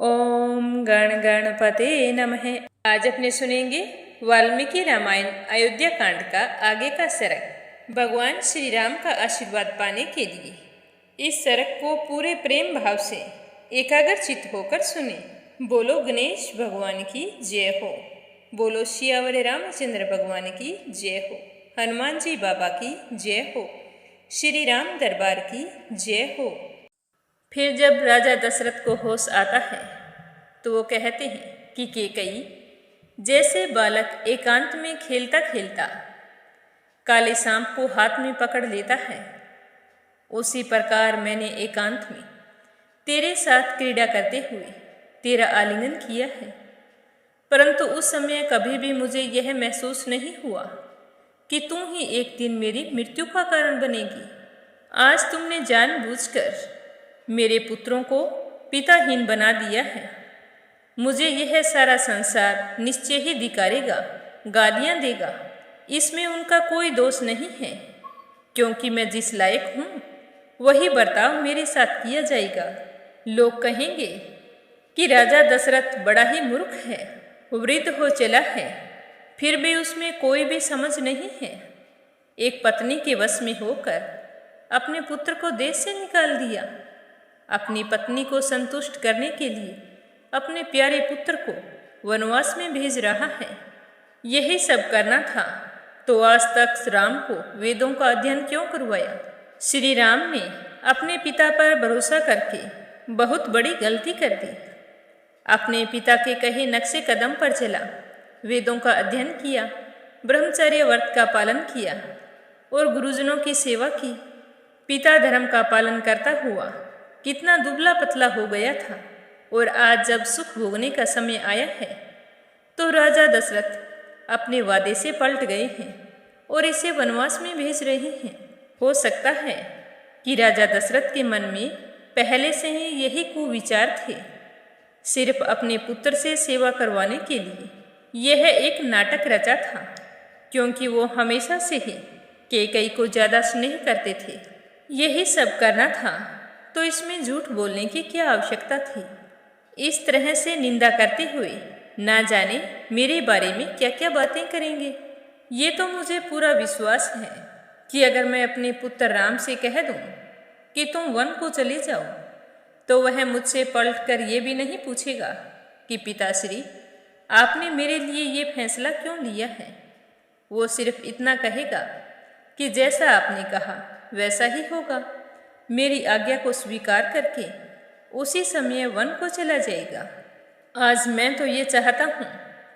ओम गण गणपते नमः। आज अपने सुनेंगे वाल्मीकि रामायण अयोध्या कांड का आगे का सरक। भगवान श्री राम का आशीर्वाद पाने के लिए इस सरक को पूरे प्रेम भाव से एकाग्रचित्त होकर सुने। बोलो गणेश भगवान की जय हो। बोलो सियावर रामचंद्र भगवान की जय हो। हनुमान जी बाबा की जय हो। श्री राम दरबार की जय हो। फिर जब राजा दशरथ को होश आता है तो वो कहते हैं कि कैकेयी, जैसे बालक एकांत में खेलता खेलता काले सांप को हाथ में पकड़ लेता है, उसी प्रकार मैंने एकांत में तेरे साथ क्रीड़ा करते हुए तेरा आलिंगन किया है। परंतु उस समय कभी भी मुझे यह महसूस नहीं हुआ कि तुम ही एक दिन मेरी मृत्यु का कारण बनेगी। आज तुमने जानबूझकर मेरे पुत्रों को पिताहीन बना दिया है। मुझे यह सारा संसार निश्चय ही धिक्कारेगा, गालियाँ देगा। इसमें उनका कोई दोष नहीं है, क्योंकि मैं जिस लायक हूँ वही बर्ताव मेरे साथ किया जाएगा। लोग कहेंगे कि राजा दशरथ बड़ा ही मूर्ख है, वृद्ध हो चला है, फिर भी उसमें कोई भी समझ नहीं है। एक पत्नी के वश में होकर अपने पुत्र को देश से निकाल दिया। अपनी पत्नी को संतुष्ट करने के लिए अपने प्यारे पुत्र को वनवास में भेज रहा है। यही सब करना था तो आज तक राम को वेदों का अध्ययन क्यों करवाया? श्री राम ने अपने पिता पर भरोसा करके बहुत बड़ी गलती कर दी। अपने पिता के कहे नक्शे कदम पर चला, वेदों का अध्ययन किया, ब्रह्मचर्य व्रत का पालन किया और गुरुजनों की सेवा की। पिता धर्म का पालन करता हुआ कितना दुबला पतला हो गया था, और आज जब सुख भोगने का समय आया है तो राजा दशरथ अपने वादे से पलट गए हैं और इसे वनवास में भेज रहे हैं। हो सकता है कि राजा दशरथ के मन में पहले से ही यही कुविचार थे। सिर्फ अपने पुत्र से सेवा करवाने के लिए यह एक नाटक रचा था, क्योंकि वो हमेशा से ही कैकेयी को ज़्यादा स्नेह करते थे। यही सब करना था तो इसमें झूठ बोलने की क्या आवश्यकता थी? इस तरह से निंदा करते हुए ना जाने मेरे बारे में क्या क्या बातें करेंगे। ये तो मुझे पूरा विश्वास है कि अगर मैं अपने पुत्र राम से कह दूं कि तुम वन को चले जाओ तो वह मुझसे पलट कर ये भी नहीं पूछेगा कि पिताश्री आपने मेरे लिए ये फैसला क्यों लिया है। वो सिर्फ इतना कहेगा कि जैसा आपने कहा वैसा ही होगा। मेरी आज्ञा को स्वीकार करके उसी समय वन को चला जाएगा। आज मैं तो ये चाहता हूँ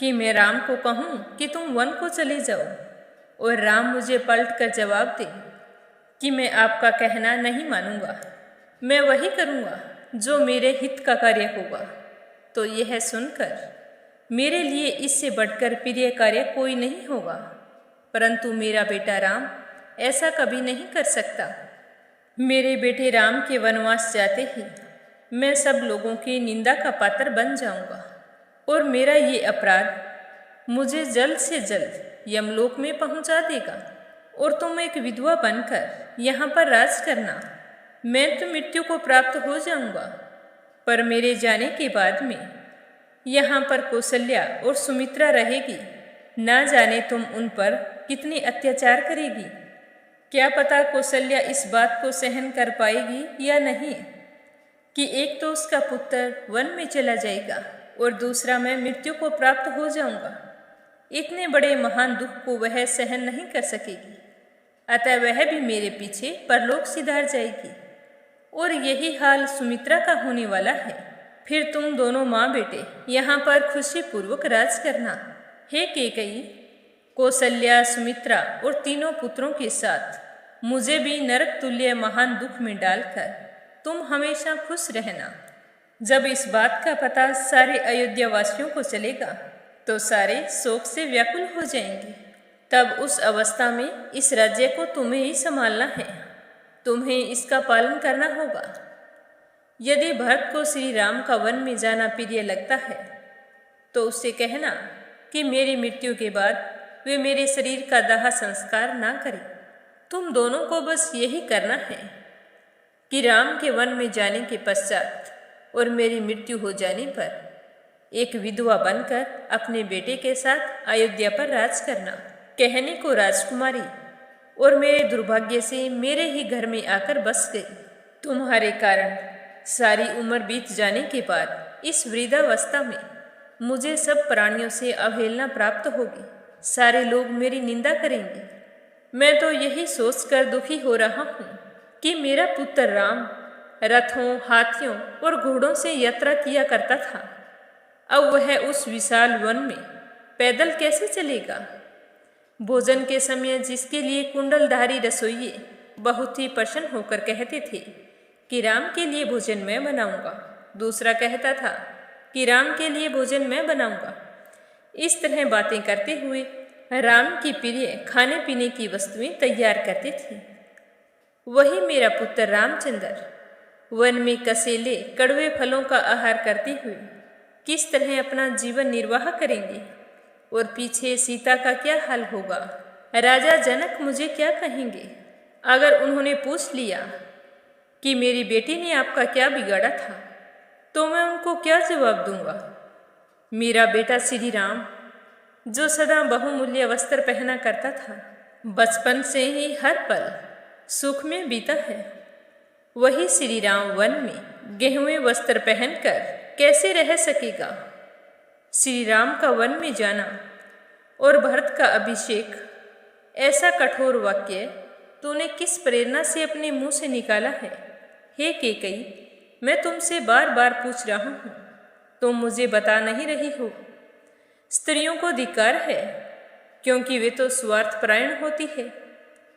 कि मैं राम को कहूँ कि तुम वन को चले जाओ, और राम मुझे पलट कर जवाब दे कि मैं आपका कहना नहीं मानूंगा, मैं वही करूँगा जो मेरे हित का कार्य होगा। तो यह सुनकर मेरे लिए इससे बढ़कर प्रिय कार्य कोई नहीं होगा। परंतु मेरा बेटा राम ऐसा कभी नहीं कर सकता। मेरे बेटे राम के वनवास जाते ही मैं सब लोगों की निंदा का पात्र बन जाऊंगा, और मेरा ये अपराध मुझे जल्द से जल्द यमलोक में पहुंचा देगा, और तुम एक विधवा बनकर यहाँ पर राज करना। मैं तो मृत्यु को प्राप्त हो जाऊंगा, पर मेरे जाने के बाद में यहाँ पर कौशल्या और सुमित्रा रहेगी। ना जाने तुम उन पर कितने अत्याचार करेगी। क्या पता कौशल्या इस बात को सहन कर पाएगी या नहीं कि एक तो उसका पुत्र वन में चला जाएगा और दूसरा मैं मृत्यु को प्राप्त हो जाऊंगा। इतने बड़े महान दुख को वह सहन नहीं कर सकेगी, अतः वह भी मेरे पीछे परलोक सिधार जाएगी, और यही हाल सुमित्रा का होने वाला है। फिर तुम दोनों माँ बेटे यहाँ पर खुशीपूर्वक राज करना। हे कैकेयी, कौशल्या, सुमित्रा और तीनों पुत्रों के साथ मुझे भी नरक तुल्य महान दुख में डालकर तुम हमेशा खुश रहना। जब इस बात का पता सारे अयोध्या वासियों को चलेगा तो सारे शोक से व्याकुल हो जाएंगे। तब उस अवस्था में इस राज्य को तुम्हें ही संभालना है, तुम्हें इसका पालन करना होगा। यदि भरत को श्री राम का वन में जाना प्रिय लगता है तो उससे कहना कि मेरी मृत्यु के बाद वे मेरे शरीर का दाह संस्कार ना करें। तुम दोनों को बस यही करना है कि राम के वन में जाने के पश्चात और मेरी मृत्यु हो जाने पर एक विधवा बनकर अपने बेटे के साथ अयोध्या पर राज करना। कहने को राजकुमारी और मेरे दुर्भाग्य से मेरे ही घर में आकर बस गई। तुम्हारे कारण सारी उम्र बीत जाने के बाद इस वृद्धावस्था में मुझे सब प्राणियों से अवहेलना प्राप्त होगी। सारे लोग मेरी निंदा करेंगे। मैं तो यही सोचकर दुखी हो रहा हूँ कि मेरा पुत्र राम रथों, हाथियों और घोड़ों से यात्रा किया करता था, अब वह उस विशाल वन में पैदल कैसे चलेगा। भोजन के समय जिसके लिए कुंडलधारी रसोइये बहुत ही प्रसन्न होकर कहते थे कि राम के लिए भोजन मैं बनाऊंगा, दूसरा कहता था कि राम के लिए भोजन मैं बनाऊंगा। इस तरह बातें करते हुए राम की प्रिय खाने पीने की वस्तुएं तैयार करते थे। वही मेरा पुत्र रामचंद्र वन में कसेले कड़वे फलों का आहार करते हुए किस तरह अपना जीवन निर्वाह करेंगे, और पीछे सीता का क्या हाल होगा। राजा जनक मुझे क्या कहेंगे अगर उन्होंने पूछ लिया कि मेरी बेटी ने आपका क्या बिगाड़ा था, तो मैं उनको क्या जवाब दूंगा। मेरा बेटा श्री राम जो सदा बहुमूल्य वस्त्र पहना करता था, बचपन से ही हर पल सुख में बीता है, वही श्री राम वन में गेहुए वस्त्र पहनकर कैसे रह सकेगा। श्री राम का वन में जाना और भरत का अभिषेक, ऐसा कठोर वाक्य तूने किस प्रेरणा से अपने मुंह से निकाला है। हे कैकेयी, मैं तुमसे बार बार पूछ रहा हूँ, तुम मुझे बता नहीं रही हो। स्त्रियों को धिक्कार है क्योंकि वे तो स्वार्थपरायण होती है,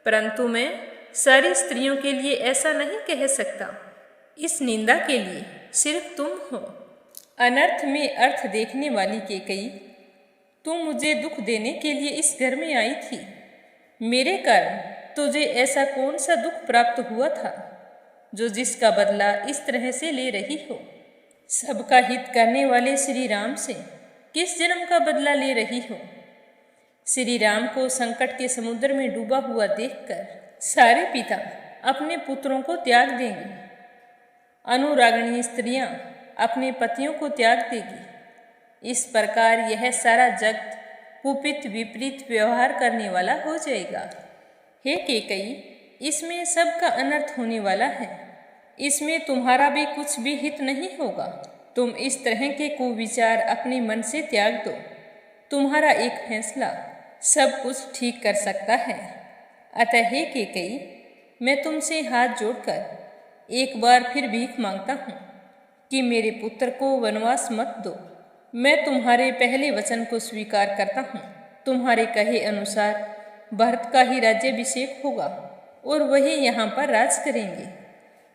परंतु मैं सारी स्त्रियों के लिए ऐसा नहीं कह सकता। इस निंदा के लिए सिर्फ तुम हो। अनर्थ में अर्थ देखने वाली कैकेयी, तुम मुझे दुख देने के लिए इस घर में आई थी। मेरे कारण तुझे ऐसा कौन सा दुख प्राप्त हुआ था जो जिसका बदला इस तरह से ले रही हो। सबका हित करने वाले श्री राम से किस जन्म का बदला ले रही हो। श्री राम को संकट के समुद्र में डूबा हुआ देखकर सारे पिता अपने पुत्रों को त्याग देंगे। अनुरागिणी स्त्रियां अपने पतियों को त्याग देगी। इस प्रकार यह सारा जगत कुपित विपरीत व्यवहार करने वाला हो जाएगा। हे कैकेयी, इसमें सबका अनर्थ होने वाला है। इसमें तुम्हारा भी कुछ भी हित नहीं होगा। तुम इस तरह के कुविचार अपने मन से त्याग दो। तुम्हारा एक फैसला सब कुछ ठीक कर सकता है। अतः हे कैकेयी, मैं तुमसे हाथ जोड़कर एक बार फिर भीख मांगता हूँ कि मेरे पुत्र को वनवास मत दो। मैं तुम्हारे पहले वचन को स्वीकार करता हूँ। तुम्हारे कहे अनुसार भरत का ही राज्याभिषेक होगा और वही यहाँ पर राज करेंगे।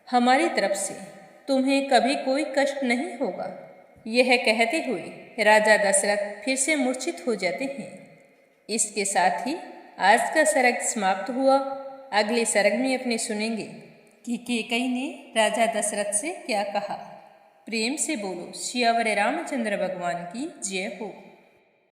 हमारी तरफ से तुम्हें कभी कोई कष्ट नहीं होगा। यह कहते हुए राजा दशरथ फिर से मूर्छित हो जाते हैं। इसके साथ ही आज का सर्ग समाप्त हुआ। अगले सर्ग में अपने सुनेंगे कि कैकेयी ने राजा दशरथ से क्या कहा। प्रेम से बोलो सियावर रामचंद्र भगवान की जय हो।